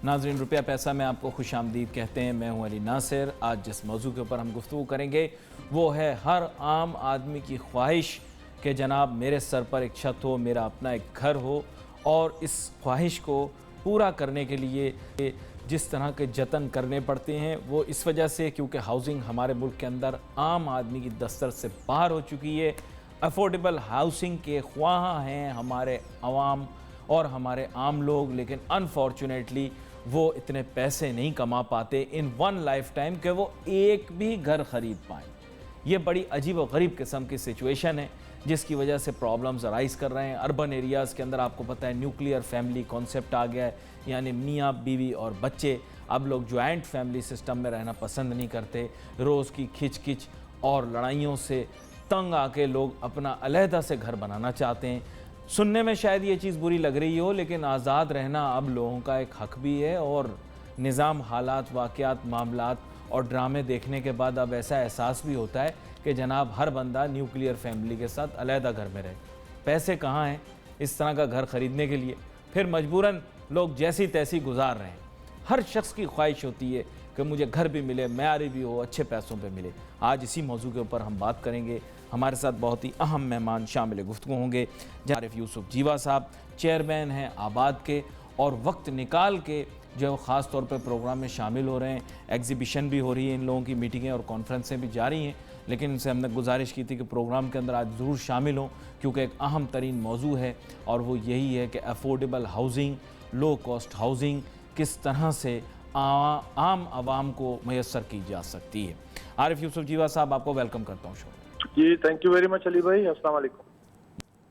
नाज़रीन, रुपया पैसा में आपको खुश आमदीद कहते हैं। मैं हूं अली नासिर। आज जिस मौजू के ऊपर हम गुफ्तगू करेंगे वो है हर आम आदमी की ख्वाहिश कि जनाब मेरे सर पर एक छत हो, मेरा अपना एक घर हो, और इस ख्वाहिश को पूरा करने के लिए जिस तरह के जतन करने पड़ते हैं वो इस वजह से क्योंकि हाउसिंग हमारे मुल्क के अंदर आम आदमी की दस्तर से बाहर हो चुकी है। अफोर्डेबल हाउसिंग के ख्वाह हैं हमारे अवाम और हमारे आम लोग, लेकिन अनफॉर्चुनेटली वो इतने पैसे नहीं कमा पाते इन वन लाइफ टाइम कि वो एक भी घर ख़रीद पाएँ। ये बड़ी अजीब व गरीब किस्म की सिचुएशन है जिसकी वजह से प्रॉब्लम्स अराइज़ कर रहे हैं। अर्बन एरियाज़ के अंदर आपको पता है न्यूक्लियर फैमिली कॉन्सेप्ट आ गया है, यानी मियाँ बीवी और बच्चे। अब लोग जॉइंट फैमिली सिस्टम में रहना पसंद नहीं करते। रोज़ की खिच खिच और लड़ाइयों से तंग आके लोग अपना अलहदा से घर बनाना चाहते हैं। सुनने में शायद ये चीज़ बुरी लग रही हो, लेकिन आज़ाद रहना अब लोगों का एक हक भी है, और निज़ाम, हालात, वाक़यात, मामलात और ड्रामे देखने के बाद अब ऐसा एहसास भी होता है कि जनाब हर बंदा न्यूक्लियर फैमिली के साथ अलहदा घर में रहे। पैसे कहाँ हैं इस तरह का घर ख़रीदने के लिए? फिर मजबूरन लोग जैसी तैसी गुजार रहे हैं। हर शख्स की ख्वाहिश होती है कि मुझे घर भी मिले, मयारी भी हो, अच्छे पैसों पे मिले। आज इसी मौजू के ऊपर हम बात करेंगे। हमारे साथ बहुत ही अहम मेहमान शामिल गुफ्तगू होंगे। आरिफ यूसुफ जीवा साहब चेयरमैन हैं आबाद के, और वक्त निकाल के जो ख़ास तौर पर प्रोग्राम में शामिल हो रहे हैं। एग्जीबिशन भी हो रही है, इन लोगों की मीटिंगें और कॉन्फ्रेंसें भी जारी हैं, लेकिन इनसे हमने गुजारिश की थी कि प्रोग्राम के अंदर आज ज़रूर शामिल हों, क्योंकि एक अहम तरीन मौजू है, और वो यही है कि affordable housing, low cost housing किस तरह से आम आवाम को मैसर की जा सकती है। आरिफ यूसुफ जीवा साहब, आपको वेलकम करता हूँ शो में। जी, thank you very much Ali भाई। अस्सलाम वालेकुम।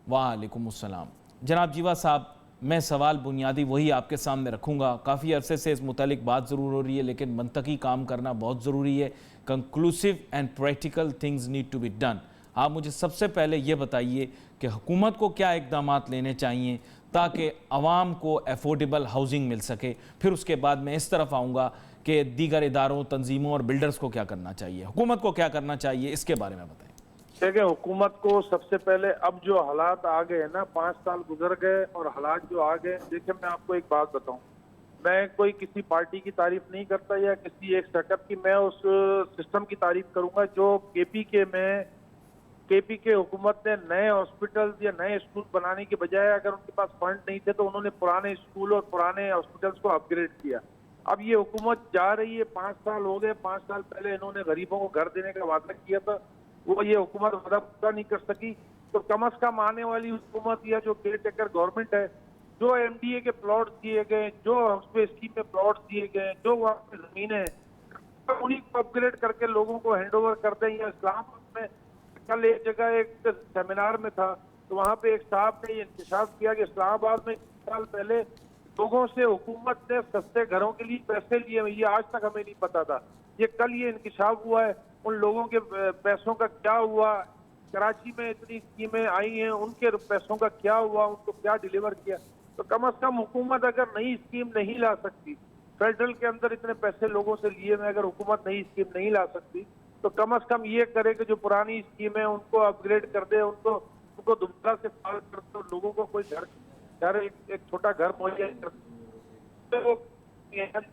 वालेकुम अस्सलाम। जनाब जीवा साहब, मैं सवाल बुनियादी वही आपके सामने रखूँगा। काफ़ी अरसे से इस मुतालिक बात ज़रूर हो रही है, लेकिन मनतकी काम करना बहुत ज़रूरी है। Conclusive and practical things need to be done. आप मुझे सबसे पहले ये बताइए कि हुकूमत को क्या इक़दामात लेने चाहिए ताकि आवाम को अफोर्डेबल हाउसिंग मिल सके। फिर उसके बाद मैं इस तरफ आऊँगा कि दीगर इदारों, तंजीमों और बिल्डर्स को क्या करना चाहिए, हुकूमत को क्या करना चाहिए, इसके बारे में बताएं। देखिए, हुकूमत को सबसे पहले अब जो हालात आ गए ना, 5 साल गुजर गए और हालात जो आ गए, देखिए मैं आपको एक बात बताऊं, मैं कोई किसी पार्टी की तारीफ नहीं करता या किसी एक सेटअप की, मैं उस सिस्टम की तारीफ करूंगा जो केपी के हुकूमत ने नए हॉस्पिटल्स या नए स्कूल बनाने के बजाय, अगर उनके पास फंड नहीं थे तो उन्होंने पुराने स्कूल और पुराने हॉस्पिटल्स को अपग्रेड किया। अब ये हुकूमत जा रही है, 5 साल हो गए, 5 साल पहले इन्होंने गरीबों को घर देने का वादा किया था, वो ये हुकूमत वादा पूरा नहीं कर सकी। तो कम अज कम आने वाली हुकूमत या जो केयर टेकर गवर्नमेंट है, जो एमडीए के प्लॉट दिए गए, जो हाउस स्कीम में प्लॉट दिए गए, जो वहाँ पे जमीनें हैं, उन्हीं को अपग्रेड करके लोगों को हैंड ओवर कर दें। या इस्लामाबाद में कल एक जगह एक सेमिनार में था, तो वहाँ पे एक साहब ने ये इंकशाफ किया कि इस्लामाबाद में 1 साल पहले लोगों से हुकूमत ने सस्ते घरों के लिए पैसे लिए, ये आज तक हमें नहीं पता था। ये कल ये इंकशाफ हुआ है। उन लोगों के पैसों का क्या हुआ? कराची में इतनी स्कीमें आई हैं, उनके पैसों का क्या हुआ? उनको क्या डिलीवर किया? तो कम अज कम हुकूमत अगर नई स्कीम नहीं ला सकती, फेडरल के अंदर इतने पैसे लोगों से लिए में अगर हुकूमत नई स्कीम नहीं ला सकती, तो कम अज कम ये करे कि जो पुरानी स्कीम है उनको अपग्रेड कर दे, उनको दोबारा से फाल कर दे, और लोगों को कोई घर एक छोटा घर मुहैया कर दे। तो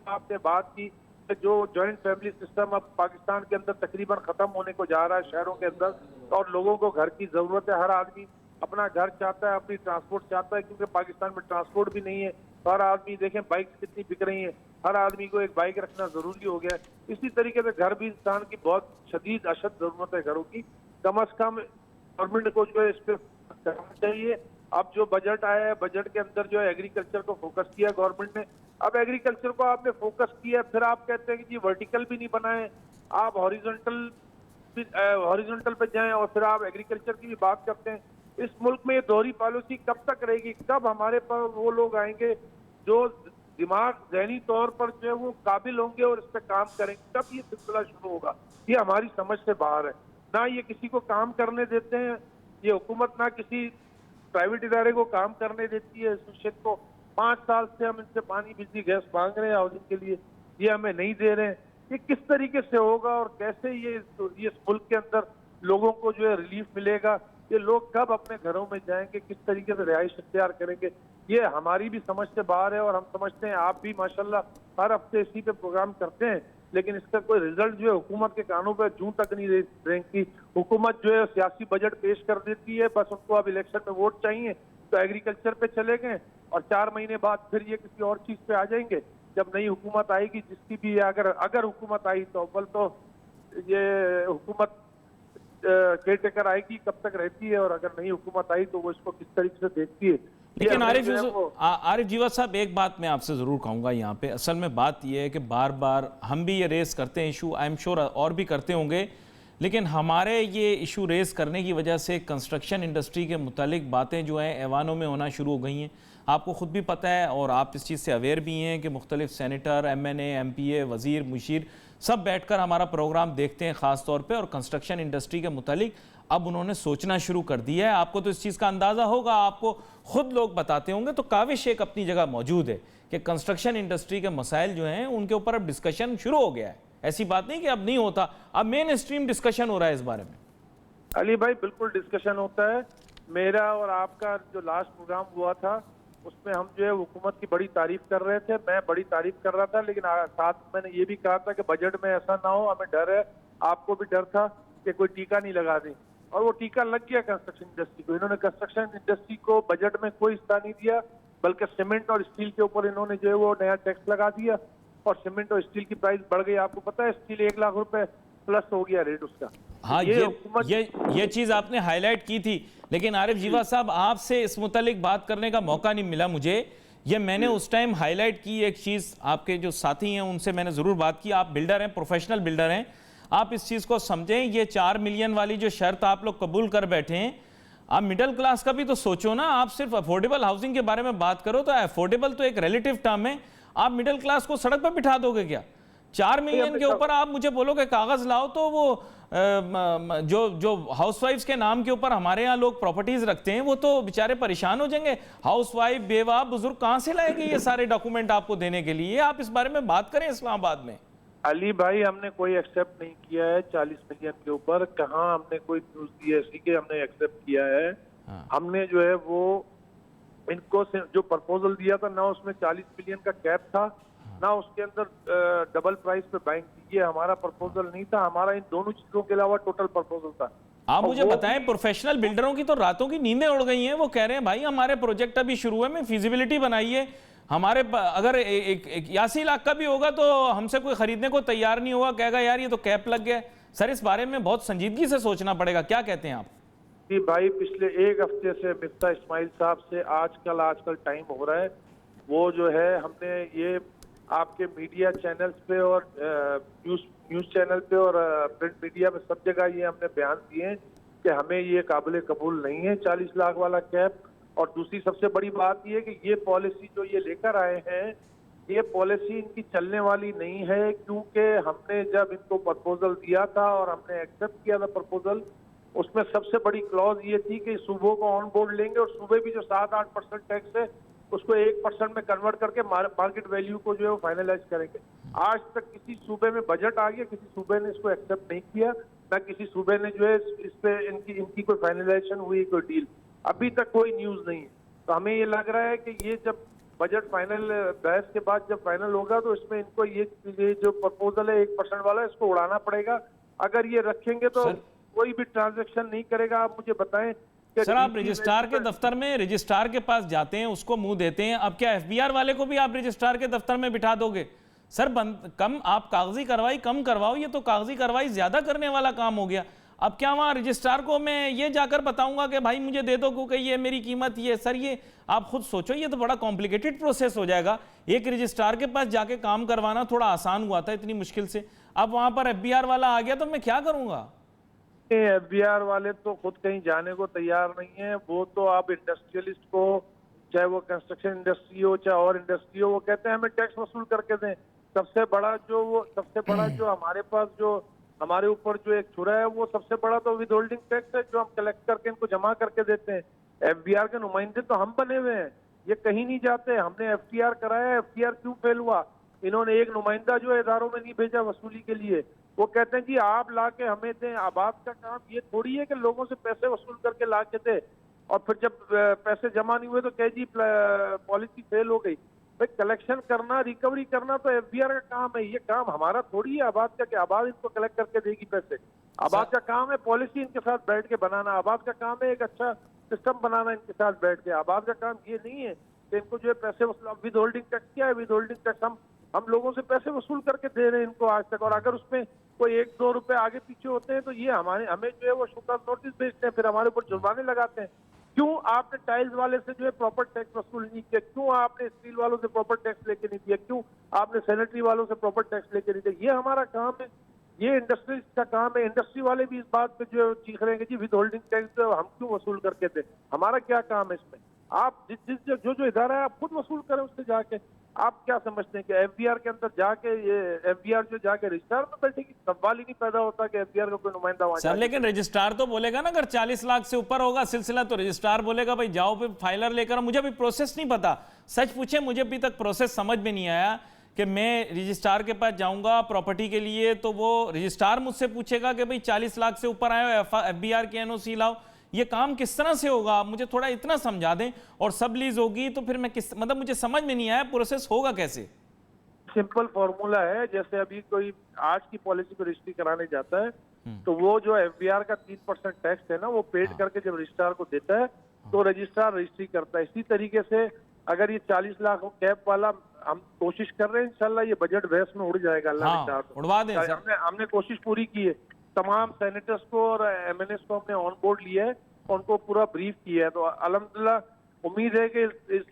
आपने बात की, जो जॉइंट फैमिली सिस्टम अब पाकिस्तान के अंदर तकरीबन खत्म होने को जा रहा है शहरों के अंदर, और लोगों को घर की जरूरत है। हर आदमी अपना घर चाहता है, अपनी ट्रांसपोर्ट चाहता है, क्योंकि पाकिस्तान में ट्रांसपोर्ट भी नहीं है। हर आदमी, देखें बाइक कितनी बिक रही है, हर आदमी को एक बाइक रखना जरूरी हो गया है। इसी तरीके से घर भी इंसान की बहुत शदीद अशद जरूरत है घरों की। कम अज कम गवर्नमेंट को जो है इस पर करना चाहिए। अब जो बजट आया है, बजट के अंदर जो है एग्रीकल्चर को फोकस किया गवर्नमेंट ने। अब एग्रीकल्चर को आपने फोकस किया, फिर आप कहते हैं कि जी वर्टिकल भी नहीं बनाए, आप हॉरिजॉन्टल पे जाएं, और फिर आप एग्रीकल्चर की भी बात करते हैं। इस मुल्क में ये दोहरी पॉलिसी कब तक रहेगी? कब हमारे पास वो लोग आएंगे जो दिमाग ज़हनी तौर पर जो है वो काबिल होंगे और इस पर काम करेंगे? कब ये सिलसिला शुरू होगा? ये हमारी समझ से बाहर है। ना ये किसी को काम करने देते हैं ये हुकूमत, ना किसी प्राइवेट इदारे को काम करने देती है। इस विषय को 5 साल से हम इनसे पानी, बिजली, गैस मांग रहे हैं हाउसिंग के लिए, ये हमें नहीं दे रहे हैं। ये किस तरीके से होगा और कैसे ये इस मुल्क के अंदर लोगों को जो है रिलीफ मिलेगा? ये लोग कब अपने घरों में जाएंगे, किस तरीके से रिहाइश इख्तियार करेंगे, ये हमारी भी समझ से बाहर है। और हम समझते हैं, आप भी माशाल्लाह हर हफ्ते इसी पे प्रोग्राम करते हैं, लेकिन इसका कोई रिजल्ट जो है हुकूमत के कानों पे जूं तक नहीं रेंगती। हुकूमत जो है सियासी बजट पेश कर देती है, बस उनको अब इलेक्शन में वोट चाहिए तो एग्रीकल्चर पे चले गए, और 4 महीने बाद फिर ये किसी और चीज पे आ जाएंगे। जब नई हुकूमत आएगी, जिसकी भी अगर हुकूमत आई तो अव्वल तो ये हुकूमत केयर टेकर आएगी, कब तक रहती है, और अगर नई हुकूमत आई तो वो इसको किस तरीके से देखती है। लेकिन आरिफ जीवा साहब, एक बात मैं आपसे ज़रूर कहूँगा यहाँ पे, असल में बात यह है कि बार बार हम भी ये रेस करते हैं इशू, आई एम श्योर और भी करते होंगे, लेकिन हमारे ये इशू रेस करने की वजह से कंस्ट्रक्शन इंडस्ट्री के मुतालिक बातें जो हैं ऐवानों में होना शुरू हो गई हैं। आपको ख़ुद भी पता है और आप इस चीज़ से अवेयर भी हैं कि मुख्तलिफ सेनेटर, MNA, MPA, वज़ीर, मुशीर सब बैठकर हमारा प्रोग्राम देखते हैं ख़ास तौर पे, और कंस्ट्रक्शन इंडस्ट्री के मुतालिक अब उन्होंने सोचना शुरू कर दिया है। आपको तो इस चीज़ का अंदाज़ा होगा, आपको ख़ुद लोग बताते होंगे। तो काविश एक अपनी जगह मौजूद है कि कंस्ट्रक्शन इंडस्ट्री के मसाइल जो हैं उनके ऊपर अब डिस्कशन शुरू हो गया है। ऐसी बात नहीं कि अब नहीं होता, अब मेन स्ट्रीम डिस्कशन हो रहा है इस बारे में। अली भाई, बिल्कुल डिस्कशन होता है। मेरा और आपका जो लास्ट प्रोग्राम हुआ था उसमें हम जो है हुकूमत की बड़ी तारीफ कर रहे थे, मैं बड़ी तारीफ कर रहा था, लेकिन साथ मैंने ये भी कहा था कि बजट में ऐसा ना हो, हमें डर है, आपको भी डर था कि कोई टीका नहीं लगा दें, और वो टीका लग गया कंस्ट्रक्शन इंडस्ट्री को। इन्होंने कंस्ट्रक्शन इंडस्ट्री को बजट में कोई हिस्सा नहीं दिया, बल्कि सीमेंट और स्टील के ऊपर इन्होंने जो है वो नया टैक्स लगा दिया, और सीमेंट और स्टील की प्राइस बढ़ गई। आपको पता है, स्टील 1 लाख रुपए प्लस हो गया रेट उसका। हाँ, ये चीज़ आपने हाईलाइट की थी, लेकिन आरिफ जीवा साहब, आपसे इस मुतालिक बात करने का मौका नहीं मिला मुझे। ये मैंने उस टाइम हाईलाइट की एक चीज़, आपके जो साथी हैं उनसे मैंने ज़रूर बात की। आप बिल्डर हैं, प्रोफेशनल बिल्डर हैं, आप इस चीज़ को समझें। ये 4 मिलियन वाली जो शर्त आप लोग कबूल कर बैठे हैं, आप मिडिल क्लास का भी तो सोचो ना। आप सिर्फ अफोर्डेबल हाउसिंग के बारे में बात करो तो अफोर्डेबल तो एक रिलेटिव टर्म है। आप मिडिल क्लास को सड़क पर बिठा दोगे क्या? 4 मिलियन के ऊपर आप मुझे बोलोगे कागज लाओ, तो वो जो हाउसवाइफ्स के नाम के ऊपर हमारे यहाँ लोग प्रॉपर्टीज रखते हैं वो तो बेचारे परेशान हो जाएंगे। हाउसवाइफ, बेवा, बुजुर्ग कहाँ से लाएंगे ये सारे डॉक्यूमेंट आपको देने के लिए? आप इस बारे में बात करें इस्लामाबाद में। अली भाई, हमने कोई एक्सेप्ट नहीं किया है 40 मिलियन के ऊपर। कहाँ हमने कोई न्यूज दी है ऐसी कि हमने एक्सेप्ट किया है? हाँ। हमने जो है वो इनको जो प्रपोजल दिया था ना, उसमें 40 मिलियन का कैप था ना, उसके अंदर डबल प्राइस पे बैंक थी। ये हमारा प्रपोजल नहीं था, हमारा इन दोनों चीजों के अलावा टोटल प्रपोजल था। आप मुझे बताएं, प्रोफेशनल बिल्डरों की तो रातों की नींदें उड़ गई हैं। वो कह रहे हैं भाई हमारे प्रोजेक्ट अभी शुरू है, में फिजिबिलिटी बनाइए, हमारे अगर 81 लाख का भी होगा तो हमसे कोई खरीदने को तैयार नहीं होगा, कहेगा यार ये तो कैप लग गया। सर, इस बारे में बहुत संजीदगी से सोचना पड़ेगा, क्या कहते हैं आप? जी भाई, पिछले 1 हफ्ते से मिफ्ता इस्माइल साहब से आजकल टाइम हो रहा है। वो जो है, हमने ये आपके मीडिया चैनल्स पे और न्यूज चैनल पे और प्रिंट मीडिया में सब जगह ये हमने बयान दिए हैं कि हमें ये काबिल कबूल नहीं है 40 लाख वाला कैप। और दूसरी सबसे बड़ी बात ये कि ये पॉलिसी जो ये लेकर आए हैं, ये पॉलिसी इनकी चलने वाली नहीं है, क्योंकि हमने जब इनको प्रपोजल दिया था और हमने एक्सेप्ट किया था प्रपोजल, उसमें सबसे बड़ी क्लॉज ये थी कि सूबों को ऑन बोर्ड लेंगे और सूबे भी जो 7-8% टैक्स है उसको 1% में कन्वर्ट करके मार्केट वैल्यू को जो है वो फाइनलाइज करेंगे। आज तक किसी सूबे में बजट आ गया, किसी सूबे ने इसको एक्सेप्ट नहीं किया, ना किसी सूबे ने जो है इस पे इनकी कोई फाइनलाइजेशन हुई, कोई डील अभी तक कोई न्यूज नहीं है। तो हमें ये लग रहा है कि ये जब बजट फाइनल बहस के बाद जब फाइनल होगा तो इसमें इनको ये जो प्रपोजल है 1% वाला, इसको उड़ाना पड़ेगा। अगर ये रखेंगे तो कोई भी ट्रांजैक्शन नहीं करेगा। आप मुझे बताएं, सर, आप रजिस्ट्रार के दफ्तर में रजिस्ट्रार के पास जाते हैं, उसको मुंह देते हैं, अब क्या FBR वाले को भी आप रजिस्ट्रार के दफ्तर में बिठा दोगे? सर, कम आप कागजी कार्रवाई कम करवाओ, ये तो कागजी कार्रवाई ज्यादा करने वाला काम हो गया। अब क्या वहाँ रजिस्ट्रार को मैं ये जाकर बताऊंगा कि भाई मुझे दे दो क्योंकि ये मेरी कीमत ये? सर, ये आप खुद सोचो, ये तो बड़ा कॉम्प्लिकेटेड प्रोसेस हो जाएगा। एक रजिस्ट्रार के पास जाके काम करवाना थोड़ा आसान हुआ था इतनी मुश्किल से, अब वहाँ पर FBR वाला आ गया तो मैं क्या करूँगा? FBR वाले तो खुद कहीं जाने को तैयार नहीं है। वो तो आप इंडस्ट्रियलिस्ट को, चाहे वो कंस्ट्रक्शन इंडस्ट्री हो चाहे और इंडस्ट्री हो, वो कहते हैं हमें टैक्स वसूल करके दें। सबसे बड़ा जो हमारे पास जो हमारे ऊपर जो एक छुरा है, वो सबसे बड़ा तो विद होल्डिंग टैक्स है जो हम कलेक्ट करके इनको जमा करके देते हैं। FBR के नुमाइंदे तो हम बने हुए हैं, ये कहीं नहीं जाते। हमने FTR कराया, FTR क्यों फेल हुआ? इन्होंने एक नुमाइंदा जो है इदारों में नहीं भेजा वसूली के लिए। वो कहते हैं जी आप ला के हमें दें। आबाद का काम ये थोड़ी है कि लोगों से पैसे वसूल करके ला के दे और फिर जब पैसे जमा नहीं हुए तो कहे जी पॉलिसी फेल हो गई। भाई कलेक्शन करना, रिकवरी करना तो एफबीआर का काम है, ये काम हमारा थोड़ी है आबाद का कि आबाद इनको कलेक्ट करके देगी पैसे। आबाद का काम है पॉलिसी इनके साथ बैठ के बनाना, आबाद का काम है एक अच्छा सिस्टम बनाना इनके साथ बैठ के। आबाद का काम ये नहीं है कि इनको जो है पैसे वसूल। विद होल्डिंग टैक्स क्या है? विद होल्डिंग टैक्स हम लोगों से पैसे वसूल करके दे रहे हैं इनको आज तक, और अगर उसमें कोई 1-2 रुपए आगे पीछे होते हैं तो ये हमें जो है वो शुक्र नोटिस भेजते हैं, फिर हमारे ऊपर जुर्माने लगाते हैं। क्यों आपने टाइल्स वाले से जो है प्रॉपर टैक्स वसूल नहीं किया? क्यों आपने स्टील वालों से प्रॉपर टैक्स लेके नहीं दिया? क्यों आपने सैनिटरी वालों से प्रॉपर टैक्स लेके नहीं दिया? ये हमारा काम है, ये इंडस्ट्रीज का काम है। इंडस्ट्री वाले भी इस बात पे जो है चीख रहे हैं कि जी विद होल्डिंग टैक्स हम क्यों वसूल करके दें? हमारा क्या काम है इसमें? आप जो इदारा है आप खुद वसूल करें उससे जाके। आप क्या समझते हैं कि एफबीआर के अंदर जाके ये एफबीआर जो जाके रजिस्ट्रार में बैठेगी? सवाल ही नहीं पैदा होता कि एफबीआर का कोई नुमाइंदा वहां सर लेकिन रजिस्ट्रार तो बोलेगा ना, अगर 40 लाख से ऊपर होगा सिलसिला तो रजिस्ट्रार बोलेगा भाई जाओ फिर फाइलर लेकर। मुझे अभी प्रोसेस नहीं पता, सच पूछे मुझे अभी तक प्रोसेस समझ में नहीं आया कि मैं रजिस्ट्रार के पास जाऊंगा प्रॉपर्टी के लिए तो वो रजिस्ट्रार मुझसे पूछेगा कि भाई 40 लाख से ऊपर आए हो एफबीआर की एनओसी लाओ। ये काम किस तरह से होगा? आप मुझे थोड़ा इतना समझा दें। और सब लीज होगी तो फिर मैं किस, मतलब मुझे समझ में नहीं आया प्रोसेस होगा कैसे। सिंपल फॉर्मूला है, जैसे अभी कोई आज की पॉलिसी को रजिस्ट्री कराने जाता है तो वो जो एफबीआर का 3% टैक्स है ना वो पेड करके जब रजिस्ट्रार को देता है तो रजिस्ट्रार रजिस्ट्री करता है। इसी तरीके से अगर ये 40 लाख कैप वाला, हम कोशिश कर रहे हैं इंशाल्लाह ये बजट बहस में उड़ जाएगा अल्लाह ने चाहा तो। उड़वा दें सर। हमने कोशिश पूरी की है, तमाम सेनेटर्स को और एमएनएस को हमने ऑन बोर्ड लिया है, उनको पूरा ब्रीफ किया है। तो अल्हम्दुलिल्लाह उम्मीद है कि इस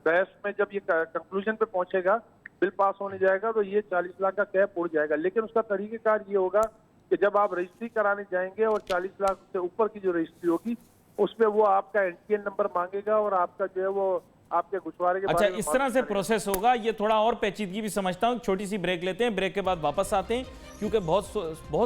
बहस में जब ये कंक्लूजन पे पहुंचेगा, बिल पास होने जाएगा तो ये 40 लाख का कैप उड़ जाएगा। लेकिन उसका तरीकेकार ये होगा कि जब आप रजिस्ट्री कराने जाएंगे और 40 लाख से ऊपर की जो रजिस्ट्री होगी उसमें वो आपका एनटीएन नंबर मांगेगा और आपका जो है वो आपके गुछवारे के अच्छा बारे में इस तरह से प्रोसेस होगा। ये थोड़ा और पेचीदगी भी समझता हूँ। छोटी सी ब्रेक लेते हैं, ब्रेक के बाद वापस आते हैं क्योंकि बहुत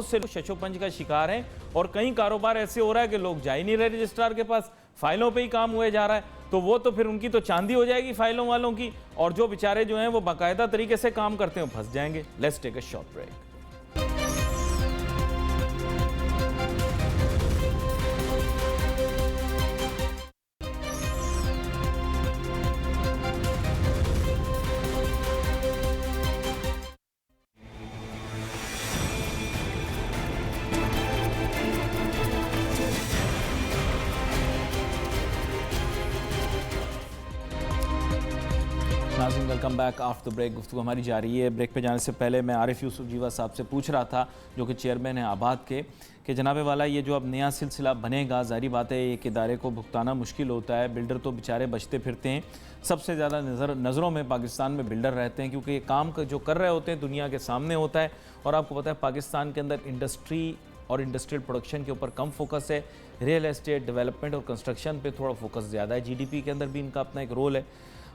से लोग शशोपंज का शिकार हैं और कई कारोबार ऐसे हो रहा है कि लोग जा ही नहीं रहे रजिस्ट्रार के पास, फाइलों पे ही काम हुए जा रहा है। तो वो तो फिर उनकी तो चांदी हो जाएगी फाइलों वालों की, और जो बेचारे जो हैं वो बाकायदा तरीके से काम करते हैं फंस जाएंगे। Let's take a short break. नाज़रीन वेलकम बैक आफ्टर ब्रेक। गुफ्तगू हमारी जारी है। ब्रेक पे जाने से पहले मैं आरिफ यूसुफ जीवा साहब से पूछ रहा था जो कि चेयरमैन है आबाद के, कि जनाबे वाला ये जो अब नया सिलसिला बनेगा, ज़ाहिर बात है एक इदारे को भुगताना मुश्किल होता है। बिल्डर तो बेचारे बचते फिरते हैं, सबसे ज़्यादा नज़रों में पाकिस्तान में बिल्डर रहते हैं क्योंकि ये काम जो कर रहे होते हैं दुनिया के सामने होता है। और आपको पता है पाकिस्तान के अंदर इंडस्ट्री और इंडस्ट्रियल प्रोडक्शन के ऊपर कम फोकस है, रियल एस्टेट डेवलपमेंट और कंस्ट्रक्शन पे थोड़ा फोकस ज़्यादा है। जीडीपी के अंदर भी इनका अपना एक रोल है।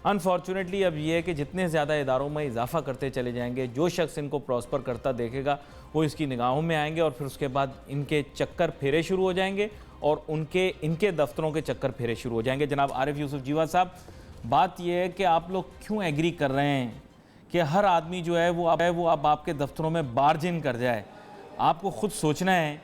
अनफॉर्चुनेटली अब ये है कि जितने ज़्यादा इदारों में इजाफा करते चले जाएंगे, जो शख्स इनको प्रॉस्पर करता देखेगा वो इसकी निगाहों में आएंगे और फिर उसके बाद इनके चक्कर फेरे शुरू हो जाएंगे और इनके दफ्तरों के चक्कर फेरे शुरू हो जाएंगे। जनाब आरिफ यूसुफ जीवा साहब, बात यह है कि आप लोग क्यों एग्री कर रहे हैं कि हर आदमी जो है वो अब आपके दफ्तरों में बार्ज इन कर जाए? आपको खुद सोचना है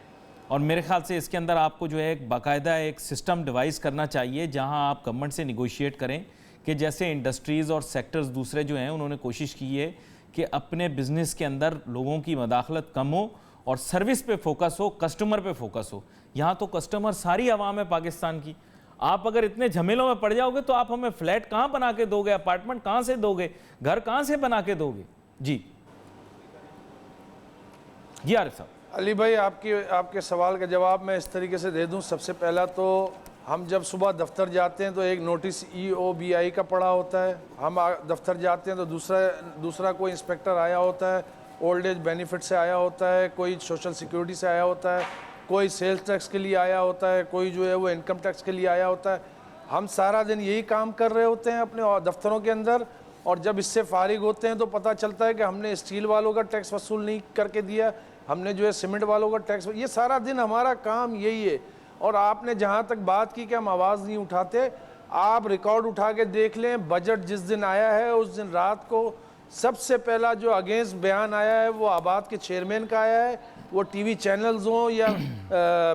और मेरे ख्याल से इसके अंदर आपको जो है एक बाकायदा एक सिस्टम डिवाइस करना चाहिए जहां आप गवर्नमेंट से निगोशिएट करें कि जैसे इंडस्ट्रीज़ और सेक्टर्स दूसरे जो हैं उन्होंने कोशिश की है कि अपने बिज़नेस के अंदर लोगों की मदाखलत कम हो और सर्विस पे फोकस हो, कस्टमर पे फोकस हो। यहाँ तो कस्टमर सारी आवाम है पाकिस्तान की। आप अगर इतने झमेलों में पड़ जाओगे तो आप हमें फ्लैट कहाँ बना के दोगे, अपार्टमेंट कहाँ से दोगे, घर कहाँ से बना के दोगे? जी आरिफ साहब। अली भाई, आपके सवाल का जवाब मैं इस तरीके से दे दूं। सबसे पहला तो हम जब सुबह दफ्तर जाते हैं तो एक नोटिस EOBI का पड़ा होता है। हम दफ्तर जाते हैं तो दूसरा कोई इंस्पेक्टर आया होता है, ओल्ड एज बेनिफिट से आया होता है, कोई सोशल सिक्योरिटी से आया होता है, कोई सेल्स टैक्स के लिए आया होता है, कोई जो है वो इनकम टैक्स के लिए आया होता है। हम सारा दिन यही काम कर रहे होते हैं अपने दफ्तरों के अंदर, और जब इससे फारिग होते हैं तो पता चलता है कि हमने स्टील वालों का टैक्स वसूल नहीं करके दिया, हमने जो है सीमेंट वालों का टैक्स। ये सारा दिन हमारा काम यही है। और आपने जहाँ तक बात की कि हम आवाज़ नहीं उठाते, आप रिकॉर्ड उठा के देख लें, बजट जिस दिन आया है उस दिन रात को सबसे पहला जो अगेंस्ट बयान आया है वो आबाद के चेयरमैन का आया है, वो टीवी चैनल्स हों या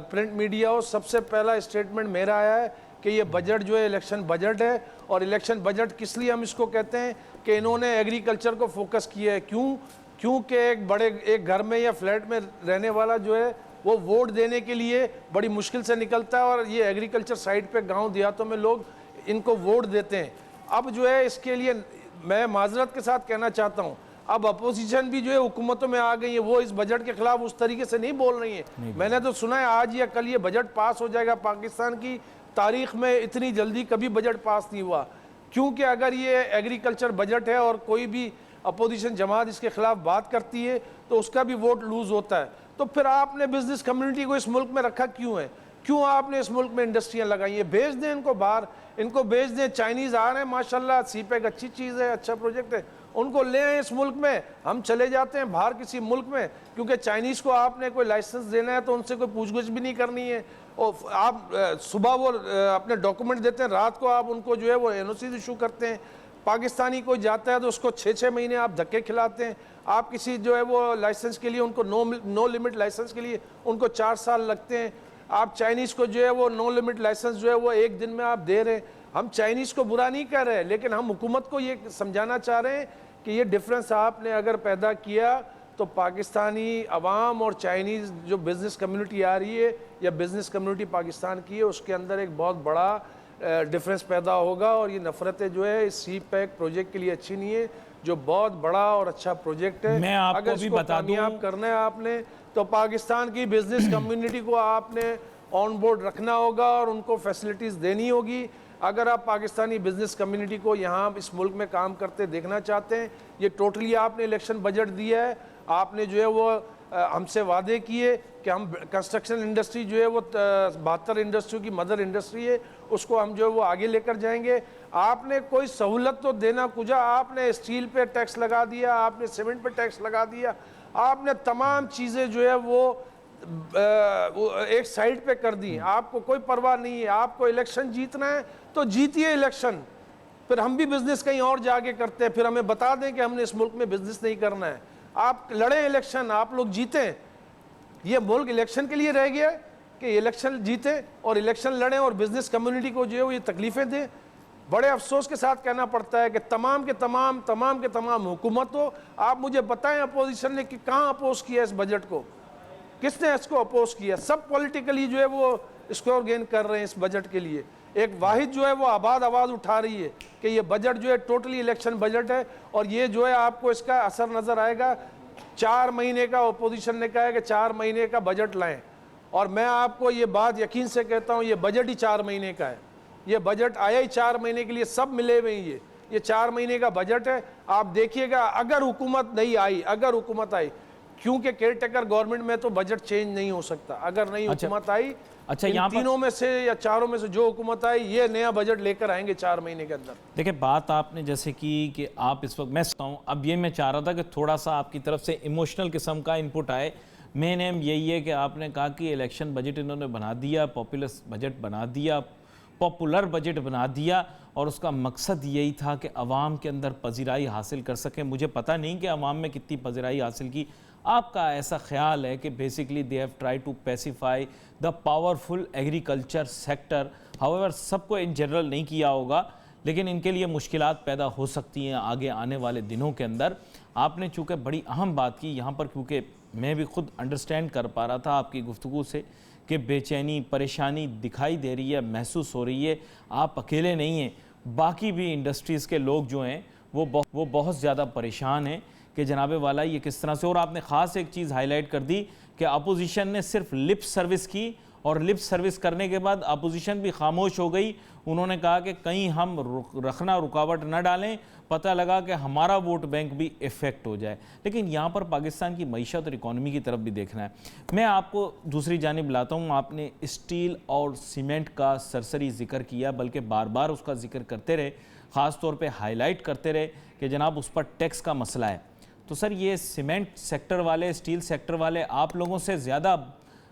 प्रिंट मीडिया हो, सबसे पहला स्टेटमेंट मेरा आया है कि ये बजट जो है इलेक्शन बजट है। और इलेक्शन बजट किस लिए हम इसको कहते हैं कि इन्होंने एग्रीकल्चर को फोकस किया है। क्योंकि एक घर में या फ्लैट में रहने वाला जो है वो वोट देने के लिए बड़ी मुश्किल से निकलता है, और ये एग्रीकल्चर साइड पे गांव देहातों में लोग इनको वोट देते हैं। अब जो है इसके लिए मैं माजरत के साथ कहना चाहता हूँ, अब अपोजिशन भी जो है हुकूमतों में आ गई है, वो इस बजट के खिलाफ उस तरीके से नहीं बोल रही है। मैंने तो सुना है आज या कल ये बजट पास हो जाएगा। पाकिस्तान की तारीख में इतनी जल्दी कभी बजट पास नहीं हुआ, क्योंकि अगर ये एग्रीकल्चर बजट है और कोई भी अपोजिशन जमात इसके खिलाफ बात करती है तो उसका भी वोट लूज होता है। तो फिर आपने बिजनेस कम्युनिटी को इस मुल्क में रखा क्यों है? क्यों आपने इस मुल्क में इंडस्ट्रियां लगाई हैं? भेज दें इनको बाहर, इनको भेज दें। चाइनीज आ रहे हैं माशाल्लाह, सीपेक अच्छी चीज़ है, अच्छा प्रोजेक्ट है, उनको ले आए इस मुल्क में। हम चले जाते हैं बाहर किसी मुल्क में, क्योंकि चाइनीज़ को आपने कोई लाइसेंस देना है तो उनसे कोई पूछगछ भी नहीं करनी है। और आप सुबह वो अपने डॉक्यूमेंट देते हैं, रात को आप उनको जो है वो NOC इशू करते हैं। पाकिस्तानी कोई जाता है तो उसको 6-6 महीने आप धक्के खिलाते हैं। आप किसी जो है वो लाइसेंस के लिए उनको नो लिमिट लाइसेंस के लिए उनको 4 साल लगते हैं। आप चाइनीज़ को जो है वो नो लिमिट लाइसेंस जो है वो 1 दिन में आप दे रहे हैं। हम चाइनीज़ को बुरा नहीं कर रहे, लेकिन हम हुकूमत को ये समझाना चाह रहे हैं कि ये डिफरेंस आपने अगर पैदा किया तो पाकिस्तानी अवाम और चाइनीज़ जो बिज़नेस कम्युनिटी आ रही है या बिज़नेस कम्युनिटी पाकिस्तान की है, उसके अंदर एक बहुत बड़ा डिफरेंस पैदा होगा। और ये नफरतें जो है इस CPEC प्रोजेक्ट के लिए अच्छी नहीं है, जो बहुत बड़ा और अच्छा प्रोजेक्ट है। मैं आपको अगर भी इसको बता दूं, कामयाब करना है आपने, तो पाकिस्तान की बिजनेस कम्युनिटी को आपने ऑन बोर्ड रखना होगा और उनको फैसिलिटीज़ देनी होगी। अगर आप पाकिस्तानी बिजनेस कम्युनिटी को यहाँ इस मुल्क में काम करते देखना चाहते हैं, ये टोटली आपने इलेक्शन बजट दिया है। आपने जो है वो हमसे वादे किए कि हम कंस्ट्रक्शन इंडस्ट्री जो है वो 72 इंडस्ट्रियों की मदर इंडस्ट्री है, उसको हम जो है वो आगे लेकर जाएंगे। आपने कोई सहूलत तो देना कुछ, आपने स्टील पे टैक्स लगा दिया, आपने सीमेंट पे टैक्स लगा दिया, आपने तमाम चीज़ें जो है वो एक साइड पे कर दी। आपको कोई परवाह नहीं है। आपको इलेक्शन जीतना है तो जीतिए इलेक्शन, फिर हम भी बिजनेस कहीं और जाके करते हैं, फिर हमें बता दें कि हमने इस मुल्क में बिजनेस नहीं करना है। आप लड़ें इलेक्शन, आप लोग जीतें। ये मुल्क इलेक्शन के लिए रह गया कि इलेक्शन जीते और इलेक्शन लड़ें और बिजनेस कम्युनिटी को जो है वो ये तकलीफ़ें दें। बड़े अफसोस के साथ कहना पड़ता है कि तमाम के तमाम हुकूमत हो। आप मुझे बताएं अपोजिशन ने कि कहाँ अपोज किया इस बजट को, किसने इसको अपोज किया? सब पॉलिटिकली जो है वो स्कोर गेन कर रहे हैं इस बजट के लिए। एक वाहिद जो है वो आवाज़ उठा रही है कि ये बजट जो है टोटली इलेक्शन बजट है। और ये जो है आपको इसका असर नज़र आएगा। 4 महीने का अपोजिशन ने कहा है कि 4 महीने का बजट लाएं, और मैं आपको ये बात यकीन से कहता हूँ, ये बजट ही 4 महीने का है। ये बजट आया ही 4 महीने के लिए, सब मिले हुए हैं। ये 4 महीने का बजट है। आप देखिएगा अगर हुकूमत नहीं आई, अगर हुकूमत आई, क्योंकि केयर टेकर गवर्नमेंट में तो बजट चेंज नहीं हो सकता। अगर नहीं हुकूमत आई, अच्छा, इन यहाँ तीनों में से या चारों में से जो हुकूमत आई, ये नया बजट लेकर आएंगे 4 महीने के अंदर। देखिए, बात आपने जैसे कि आप इस वक्त, मैं समझता हूँ, अब ये मैं चाह रहा था कि थोड़ा सा आपकी तरफ से इमोशनल किस्म का इनपुट आए। मेन एम यही है कि आपने कहा कि इलेक्शन बजट इन्होंने बना दिया, पॉपुलर बजट बना दिया, और उसका मकसद यही था कि अवाम के अंदर पजीराई हासिल कर सकें। मुझे पता नहीं कि अवाम में कितनी पजीराई हासिल की। आपका ऐसा ख्याल है कि basically they have try to pacify the powerful agriculture sector. However सबको इन जनरल नहीं किया होगा, लेकिन इनके लिए मुश्किलात पैदा हो सकती हैं आगे आने वाले दिनों के अंदर। आपने चूँकि बड़ी अहम बात की यहाँ पर, क्योंकि मैं भी खुद अंडरस्टैंड कर पा रहा था आपकी गुफ्तगू से कि बेचैनी, परेशानी दिखाई दे रही है, महसूस हो रही है। आप अकेले नहीं हैं, बाकी भी इंडस्ट्रीज़ के लोग जो हैं वो बहुत ज़्यादा परेशान हैं कि जनाबे वाला ये किस तरह से। और आपने ख़ास एक चीज़ हाईलाइट कर दी कि अपोजिशन ने सिर्फ लिप सर्विस की, और लिप सर्विस करने के बाद अपोजिशन भी खामोश हो गई। उन्होंने कहा कि कहीं हम रखना रुकावट न डालें, पता लगा कि हमारा वोट बैंक भी इफ़ेक्ट हो जाए। लेकिन यहाँ पर पाकिस्तान की मईशत और इकॉनमी की तरफ भी देखना है। मैं आपको दूसरी जानिब लाता हूँ। आपने स्टील और सीमेंट का सरसरी ज़िक्र किया, बल्कि बार बार उसका ज़िक्र करते रहे, ख़ास तौर पे हाईलाइट करते रहे कि जनाब उस पर टैक्स का मसला है। तो सर, ये सीमेंट सेक्टर वाले, स्टील सेक्टर वाले आप लोगों से ज़्यादा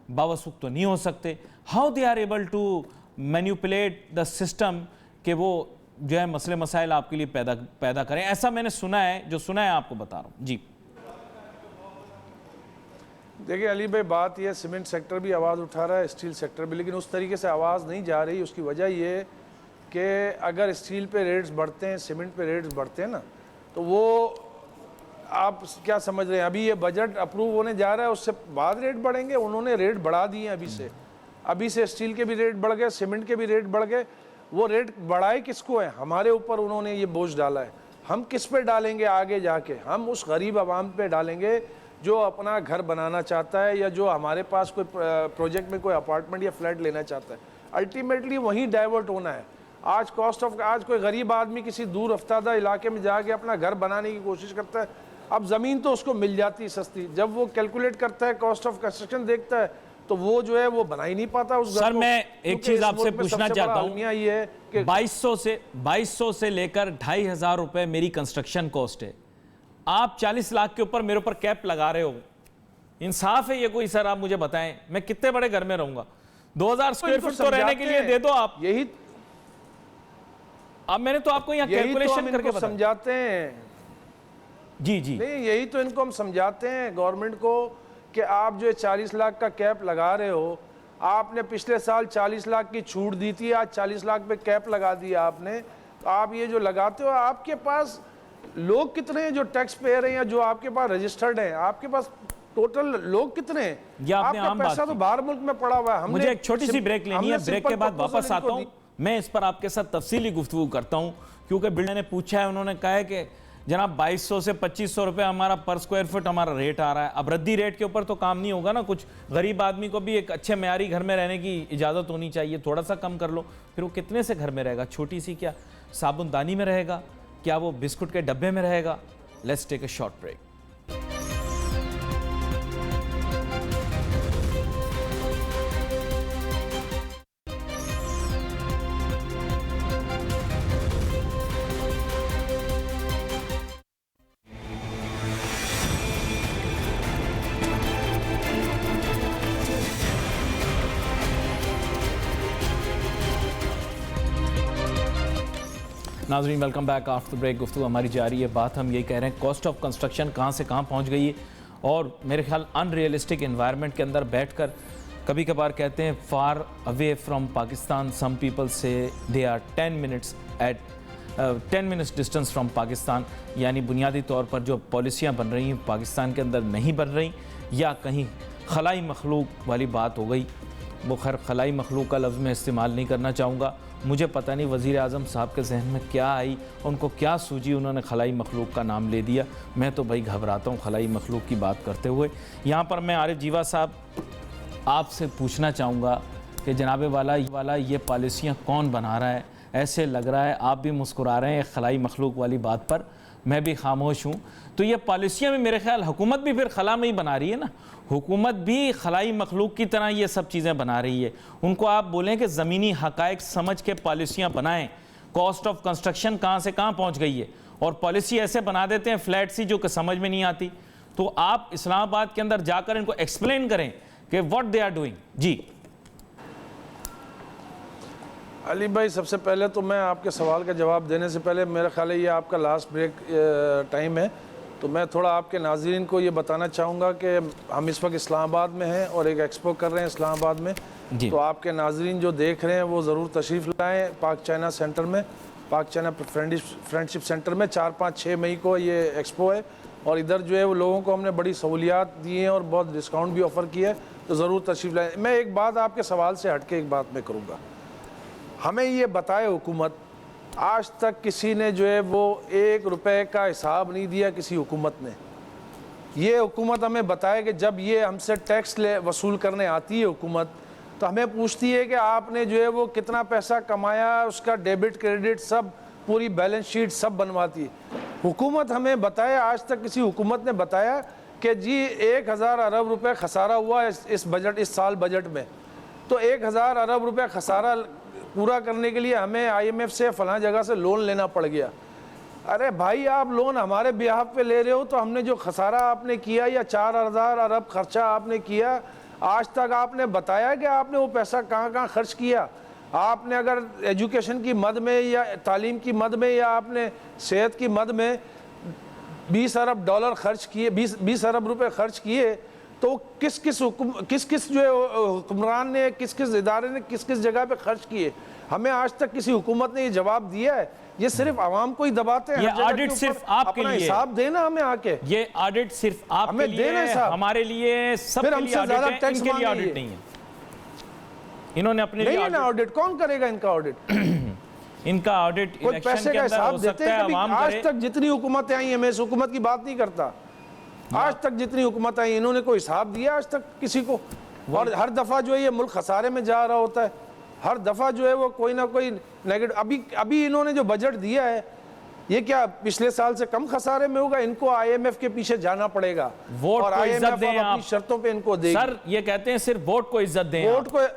बावसूख तो नहीं हो सकते। How they are able to manipulate the system कि वो जो है मसले मसाइल आपके लिए पैदा करें, ऐसा मैंने सुना है, जो सुना है आपको बता रहा हूँ जी। देखिए अली भाई, बात यह सीमेंट सेक्टर भी आवाज़ उठा रहा है, स्टील सेक्टर भी, लेकिन उस तरीके से आवाज़ नहीं जा रही। उसकी वजह ये कि अगर स्टील पे रेट्स बढ़ते हैं, सीमेंट पे रेट्स बढ़ते हैं ना, तो वो आप क्या समझ रहे हैं, अभी ये बजट अप्रूव होने जा रहा है, उससे बाद रेट बढ़ेंगे। उन्होंने रेट बढ़ा दिए अभी से स्टील के भी रेट बढ़ गए, सीमेंट के भी रेट बढ़ गए। वो रेट बढ़ाए किसको है? हमारे ऊपर उन्होंने ये बोझ डाला है। हम किस पे डालेंगे आगे जाके? हम उस गरीब आवाम पे डालेंगे जो अपना घर बनाना चाहता है, या जो हमारे पास कोई प्रोजेक्ट में कोई अपार्टमेंट या फ्लैट लेना चाहता है। अल्टीमेटली वहीं डाइवर्ट होना है। आज आज कोई गरीब आदमी किसी दूर अफ्तादा इलाके में जाके अपना घर बनाने की कोशिश करता है। अब ज़मीन तो उसको मिल जाती है सस्ती, जब वो कैलकुलेट करता है, कॉस्ट ऑफ कंस्ट्रक्शन देखता है, तो वो जो है वो बना ही नहीं पाता उस घर को। सर मैं एक चीज आपसे पूछना चाहता हूँ, ये है कि 2200 से लेकर 2500 रुपए मेरी कंस्ट्रक्शन कॉस्ट है, आप 40 लाख के ऊपर मेरे ऊपर कैप लगा रहे हो, इंसाफ है ये कोई? सर आप मुझे बताएं, मैं कितने बड़े घर में रहूंगा? 2000 स्क्वायर फुट तो रहने के लिए दे दो आप। यही अब मैंने तो आपको यहाँ कैलकुलेशन करके समझाते हैं। जी जी नहीं, यही तो इनको हम समझाते हैं गवर्नमेंट को कि आप जो 40 लाख का कैप लगा रहे हो, आपने पिछले साल 40 लाख की छूट दी थी, आज 40 लाख पे कैप लगा दिया आपने। तो आप ये जो लगाते हो, आपके पास लोग कितने हैं जो टैक्स पेयर हैं, या जो आपके पास रजिस्टर्ड हैं? आपके पास टोटल लोग कितने हैं? आपका पैसा तो बाहर मुल्क में पड़ा हुआ है। मुझे एक छोटी सी ब्रेक लेनी है, ब्रेक के बाद वापस आता हूं। मैं इस पर आपके साथ तफसीली गुफ्तगू करता हूं, क्योंकि बिल्डर ने पूछा है, उन्होंने कहा है कि जनाब 2200 से 2500 रुपए हमारा पर स्क्वायर फुट हमारा रेट आ रहा है। अब रद्दी रेट के ऊपर तो काम नहीं होगा ना, कुछ गरीब आदमी को भी एक अच्छे मयारी घर में रहने की इजाज़त होनी चाहिए, थोड़ा सा कम कर लो। फिर वो कितने से घर में रहेगा? छोटी सी क्या साबुनदानी में रहेगा? क्या वो बिस्कुट के डब्बे में रहेगा? Let's take a short break. नाज़रीन वेलकम बैक आफ्टर ब्रेक। गुफ्तगू हमारी जारी है। बात हम यही कह रहे हैं, कॉस्ट ऑफ कंस्ट्रक्शन कहाँ से कहाँ पहुँच गई है, और मेरे ख्याल अनरियलिस्टिक इन्वायरमेंट के अंदर बैठकर कभी कभार कहते हैं far away from Pakistan, some people say they are 10 minutes distance from Pakistan. यानी बुनियादी तौर पर जो पॉलिसियाँ बन रही हैं पाकिस्तान के अंदर नहीं बन रही, या कहीं खलाई मखलूक वाली बात हो गई। वो खैर खलाई मखलूक का लफ्ज़ मैं इस्तेमाल नहीं करना चाहूँगा। मुझे पता नहीं वज़ीर आज़म साहब के जहन में क्या आई, उनको क्या सूझी, उन्होंने खलाई मखलूक का नाम ले दिया। मैं तो भाई घबराता हूँ खलाई मखलूक की बात करते हुए। यहाँ पर मैं आरिफ जीवा साहब आपसे पूछना चाहूँगा कि जनाब वाला ये पॉलिसियाँ कौन बना रहा है? ऐसे लग रहा है आप भी मुस्कुरा रहे हैं खलाई मखलूक वाली बात पर, मैं भी खामोश हूँ। तो ये पॉलिसियाँ में मेरे ख्याल हुकूमत भी फिर खला में ही बना रही है ना, हुकूमत भी खलाई मखलूक की तरह ये सब चीज़ें बना रही है। उनको आप बोलें कि ज़मीनी हक़ाइक़ समझ के पॉलिसियाँ बनाएं। कॉस्ट ऑफ कंस्ट्रक्शन कहाँ से कहाँ पहुँच गई है, और पॉलिसी ऐसे बना देते हैं फ्लैट सी जो कि समझ में नहीं आती। तो आप इस्लामाबाद के अंदर जाकर इनको एक्सप्लेन करें कि व्हाट दे आर डूइंग। जी अली भाई, सबसे पहले तो मैं आपके सवाल का जवाब देने से पहले, मेरा ख्याल है ये आपका लास्ट ब्रेक टाइम है, तो मैं थोड़ा आपके नाज़रीन को ये बताना चाहूँगा कि हम इस वक्त इस्लामाबाद में हैं और एक एक्सपो कर रहे हैं इस्लामाबाद में। तो आपके नाज़रीन जो देख रहे हैं वो ज़रूर तशरीफ़ लाएँ पाक चाइना सेंटर में, पाक चाइना फ्रेंडशिप सेंटर में 4, 5, 6 मई को ये एक्सपो है। और इधर जो है वो लोगों को हमने बड़ी सहूलियात दी हैं और बहुत डिस्काउंट भी ऑफ़र किया है, तो ज़रूर तशरीफ़ लाएँ। मैं एक बात आपके सवाल से हट के एक बात मैं करूँगा, हमें ये बताए हुकूमत, आज तक किसी ने जो है वो 1 रुपए का हिसाब नहीं दिया किसी हुकूमत ने। ये हुकूमत हमें बताए कि जब ये हमसे टैक्स वसूल करने आती है हुकूमत, तो हमें पूछती है कि आपने जो है वो कितना पैसा कमाया, उसका डेबिट क्रेडिट सब पूरी बैलेंस शीट सब बनवाती है हुकूमत। हमें बताए, आज तक किसी हुकूमत ने बताया कि जी 1000 अरब रुपए खसारा हुआ इस साल बजट में, तो 1000 अरब रुपए खसारा पूरा करने के लिए हमें IMF से फलां जगह से लोन लेना पड़ गया। अरे भाई, आप लोन हमारे बिहाफ पे ले रहे हो, तो हमने जो खसारा आपने किया या 4000 अरब खर्चा आपने किया, आज तक आपने बताया कि आपने वो पैसा कहाँ कहाँ खर्च किया? आपने अगर एजुकेशन की मद में या तालीम की मद में या आपने सेहत की मद में 20 अरब डॉलर खर्च किए, 20 अरब रुपए खर्च किए, तो किस किस जो है हुक्मरान ने, किस किस इदारे ने किस किस जगह पे खर्च किए? हमें आज तक किसी हुकूमत ने ये जवाब दिया है? ये सिर्फ आवाम को ही दबाते हैं। ये ऑडिट सिर्फ आपके लिए, हिसाब देना हमें आके, ये ऑडिट सिर्फ आपके हमें लिए, हमारे लिए, सबके लिए ऑडिट है, इनके लिए ऑडिट नहीं है। इन्होंने अपने लिए ऑडिट कौन करेगा? इनका ऑडिट इनका ऑडिट कोई पैसे का हिसाब देते हैं कभी? आज तक जितनी हुकूमतें आई हैं, मैं इस हुकूमत की बात नहीं करता, आज तक जितनी हुकूमत आई इन्होंने कोई हिसाब दिया आज तक किसी को? और हर दफा जो है ये मुल्क खसारे में जा रहा होता है, हर दफा जो है वो कोई ना कोई नेगेटिव। अभी इन्होंने जो बजट दिया है, ये क्या पिछले साल से कम खसारे में होगा? इनको IMF के पीछे जाना पड़ेगा वोट और को इज्जत IMF दें अपनी शर्तों पे इनको देगी। सर ये कहते हैं सिर्फ वोट को इज्जत दें, वोट को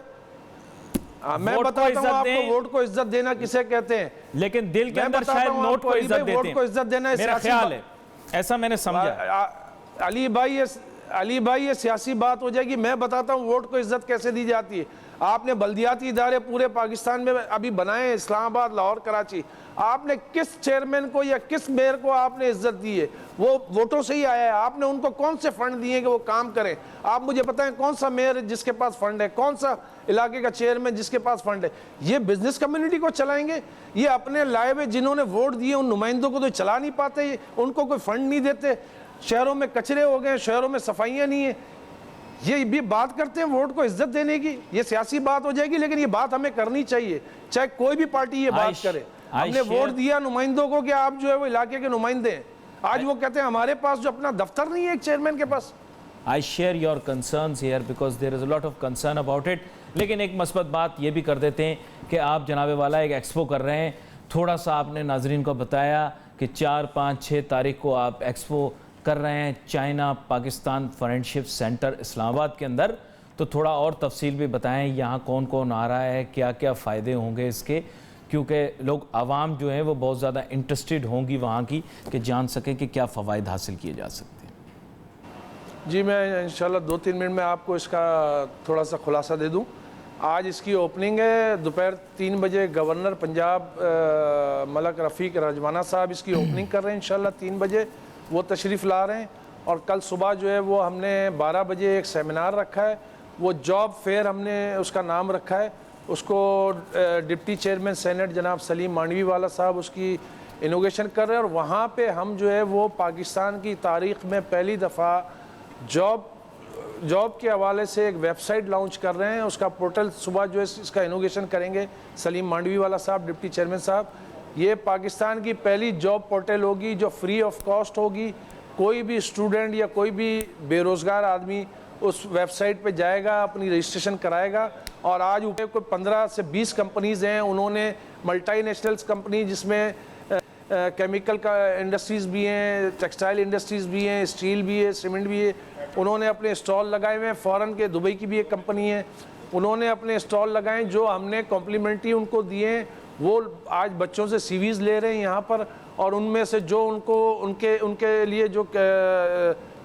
मैं बताता हूँ आपको, वोट को इज्जत देना किसे कहते हैं, लेकिन दिल के अंदर शायद नोट को इज्जत देते हैं। वोट को इज्जत देना मेरा ख्याल है, ऐसा मैंने समझा। अली भाई ये सियासी बात हो जाएगी। मैं बताता हूँ वोट को इज्जत कैसे दी जाती है। आपने बल्दियाती इदारे पूरे पाकिस्तान में अभी बनाए हैं, इस्लामाबाद, लाहौर, कराची। आपने किस चेयरमैन को या किस मेयर को आपने इज्जत दी है? वो वोटों से ही आया है। आपने उनको कौन से फंड दिए कि वो काम करें? आप मुझे बताएं कौन सा मेयर जिसके पास फंड है, कौन सा इलाके का चेयरमैन जिसके पास फंड है? ये बिजनेस कम्युनिटी को चलाएंगे? ये अपने लाए हुए जिन्होंने वोट दिए उन नुमाइंदों को तो चला नहीं पाते, उनको कोई फंड नहीं देते। शहरों में कचरे हो गए, शहरों में सफाइयाँ नहीं है। ये भी बात करते हैं वोट को इज्जत देने की? ये सियासी बात हो जाएगी, लेकिन ये बात हमें करनी चाहिए, चाहे कोई भी पार्टी ये बात करे। हमने वोट दिया नुमाइंदों को कि आप जो है वो इलाके के नुमाइंदे हैं, आज वो कहते हैं हमारे पास जो अपना दफ्तर नहीं है एक चेयरमैन के पास। I share your concerns here because there is a lot of concern about it. लेकिन एक मस्बत बात ये भी कर देते हैं कि आप जनाबे वाला एक एक्सपो कर रहे हैं, थोड़ा सा आपने नाजरीन को बताया कि 4, 5, 6 तारीख को आप एक्सपो कर रहे हैं China Pakistan friendship centre Islamabad के अंदर, तो थोड़ा और तफसील भी बताएं, यहाँ कौन कौन आ रहा है, क्या क्या फ़ायदे होंगे इसके, क्योंकि लोग आवाम जो है वो बहुत ज़्यादा इंटरेस्टेड होंगी वहाँ की कि जान सकें कि क्या फ़वाइद हासिल किए जा सकते हैं। जी मैं इंशाल्लाह 2-3 मिनट में आपको इसका थोड़ा सा खुलासा दे दूँ। आज इसकी ओपनिंग है, दोपहर 3 बजे गवर्नर पंजाब मलक रफ़ीक रजवाना साहब इसकी ओपनिंग कर रहे हैं इंशाल्लाह 3 बजे, वो तशरीफ़ ला रहे हैं। और कल सुबह जो है वो हमने 12 बजे एक सेमिनार रखा है, वो जॉब फेयर हमने उसका नाम रखा है, उसको डिप्टी चेयरमैन सेनेट जनाब सलीम मांडवी वाला साहब उसकी इनोवेशन कर रहे हैं। और वहाँ पे हम जो है वो पाकिस्तान की तारीख़ में पहली दफ़ा जॉब के हवाले से एक वेबसाइट लॉन्च कर रहे हैं, उसका पोर्टल सुबह जो है इसका इनोवेशन करेंगे सलीम मांडवी वाला साहब डिप्टी चेयरमैन साहब। ये पाकिस्तान की पहली जॉब पोर्टल होगी जो फ्री ऑफ कॉस्ट होगी। कोई भी स्टूडेंट या कोई भी बेरोज़गार आदमी उस वेबसाइट पे जाएगा, अपनी रजिस्ट्रेशन कराएगा। और आज ऊपर कोई 15 से 20 कंपनीज़ हैं, उन्होंने मल्टीनेशनल्स कंपनी जिसमें केमिकल का इंडस्ट्रीज़ भी हैं, टेक्सटाइल इंडस्ट्रीज़ भी हैं, स्टील भी है, सीमेंट भी है, उन्होंने अपने स्टॉल लगाए हुए हैं। फ़ॉरेन के दुबई की भी एक कंपनी है, उन्होंने अपने स्टॉल लगाए, जो हमने कॉम्प्लीमेंट्री उनको दिए हैं। वो आज बच्चों से CVs ले रहे हैं यहाँ पर, और उनमें से जो उनके लिए जो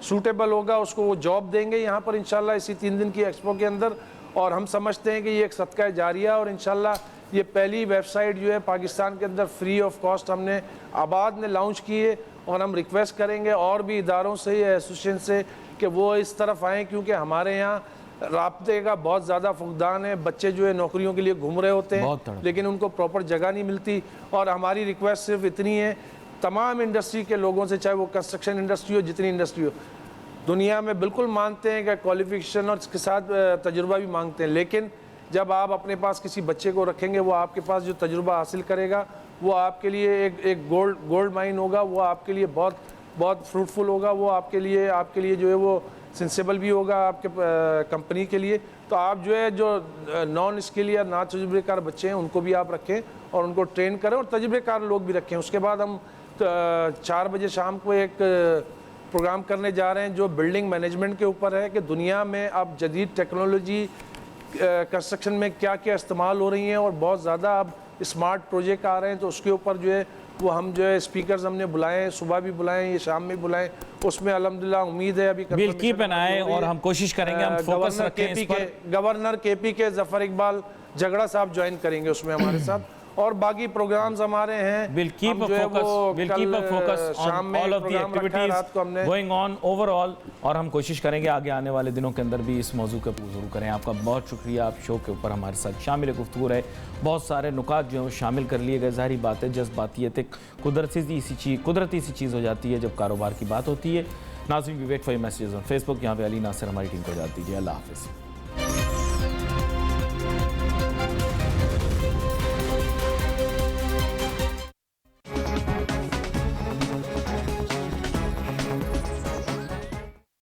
सूटेबल होगा उसको वो जॉब देंगे यहाँ पर इंशाल्लाह इसी 3 दिन की एक्सपो के अंदर। और हम समझते हैं कि ये एक सदका जारिया, और इंशाल्लाह ये पहली वेबसाइट जो है पाकिस्तान के अंदर फ्री ऑफ कॉस्ट हमने आबाद ने लॉन्च की है। और हम रिक्वेस्ट करेंगे और भी इदारों से या एसोसिएशन से कि वो इस तरफ आएँ, क्योंकि हमारे यहाँ राब्ते का बहुत ज़्यादा फुकदान है। बच्चे जो है नौकरियों के लिए घूम रहे होते हैं, लेकिन उनको प्रॉपर जगह नहीं मिलती। और हमारी रिक्वेस्ट सिर्फ इतनी है तमाम इंडस्ट्री के लोगों से, चाहे वो कंस्ट्रक्शन इंडस्ट्री हो, जितनी इंडस्ट्री हो दुनिया में, बिल्कुल मानते हैं कि क्वालिफिकेशन और इसके साथ तजुर्बा भी मांगते हैं। लेकिन जब आप अपने पास किसी बच्चे को रखेंगे, वो आपके पास जो तजुर्बा हासिल करेगा वो आपके लिए एक गोल्ड माइन होगा, वो आपके लिए बहुत फ्रूटफुल होगा, वो आपके लिए जो है वो सेंसेबल भी होगा आपके कंपनी के लिए। तो आप जो है जो नॉन स्किल या ना तजुर्बेकार बच्चे हैं उनको भी आप रखें और उनको ट्रेन करें, और तजुर्बेकार लोग भी रखें। उसके बाद हम 4 बजे शाम को एक प्रोग्राम करने जा रहे हैं जो बिल्डिंग मैनेजमेंट के ऊपर है, कि दुनिया में अब जदीद टेक्नोलॉजी कंस्ट्रक्शन में क्या क्या इस्तेमाल हो रही हैं, और बहुत ज़्यादा अब स्मार्ट प्रोजेक्ट आ रहे हैं, तो उसके ऊपर जो है वो हम जो है स्पीकर्स हमने बुलाए, सुबह भी बुलाए, ये शाम में बुलाए, उसमें अल्हम्दुलिल्लाह उम्मीद है अभी विल कीप एन आई और हम कोशिश करेंगे, हम फोकस रखें इस पर। गवर्नर केपी के जफर इकबाल झगड़ा साहब ज्वाइन करेंगे उसमें हमारे साथ, और बाकी प्रोग्राम्स हमारे हैं। We'll keep a focus on all of the activities going on overall, और हम कोशिश करेंगे आगे आने वाले दिनों के अंदर भी इस मौजू का ज़रूर करें। आपका बहुत शुक्रिया, आप शो के ऊपर हमारे साथ शामिल गुफ्तगू रहे, बहुत सारे नुकात जो हैं शामिल कर लिए गए। ज़ाहिर बात है जज्बातियत एक कुदरती सी चीज़ हो जाती है जब कारोबार की बात होती है। नाज़रीन, we wait for your messages on Facebook. यहाँ पे अली नासिर हमारी टीम को इजाज़त दीजिए। अल्लाह हाफ़िज़।